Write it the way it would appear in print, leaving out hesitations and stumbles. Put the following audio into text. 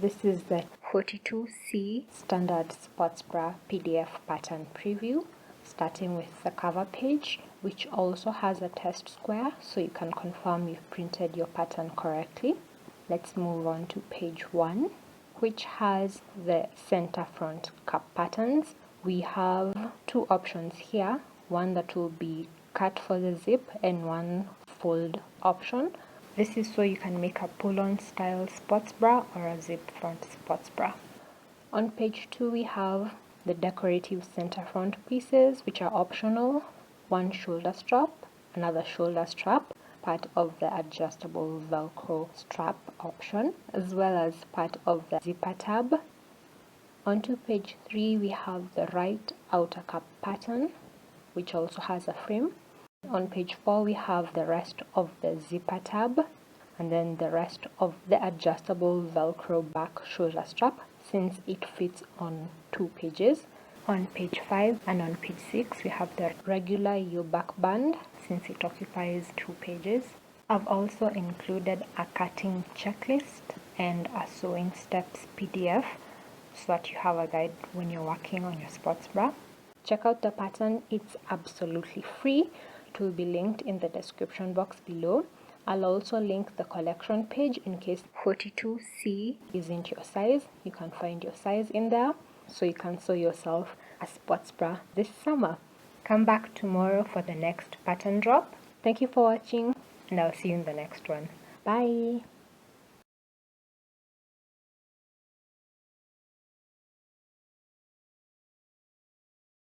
This is the 42C Standard Sports Bra PDF pattern preview, starting with the cover page, which also has a test square so you can confirm you've printed your pattern correctly. Let's move on to page 1, which has the center front cup patterns. We have two options here, one that will be cut for the zip and one fold option. This is so you can make a pull-on style sports bra or a zip front sports bra. On page 2 we have the decorative center front pieces, which are optional. One shoulder strap, another shoulder strap, part of the adjustable Velcro strap option, as well as part of the zipper tab. Onto page 3 we have the right outer cup pattern, which also has a frame. On page 4 we have the rest of the zipper tab and then the rest of the adjustable Velcro back shoulder strap, since it fits on 2 pages. On page 5 and on page 6 we have the regular U-back band, since it occupies 2 pages. I've also included a cutting checklist and a sewing steps PDF so that you have a guide when you're working on your sports bra. Check out the pattern, it's absolutely free. It will be linked in the description box below. I'll also link the collection page in case 42C isn't your size. You can find your size in there so you can sew yourself a sports bra this summer. Come back tomorrow for the next pattern drop. Thank you for watching and I'll see you in the next one. Bye!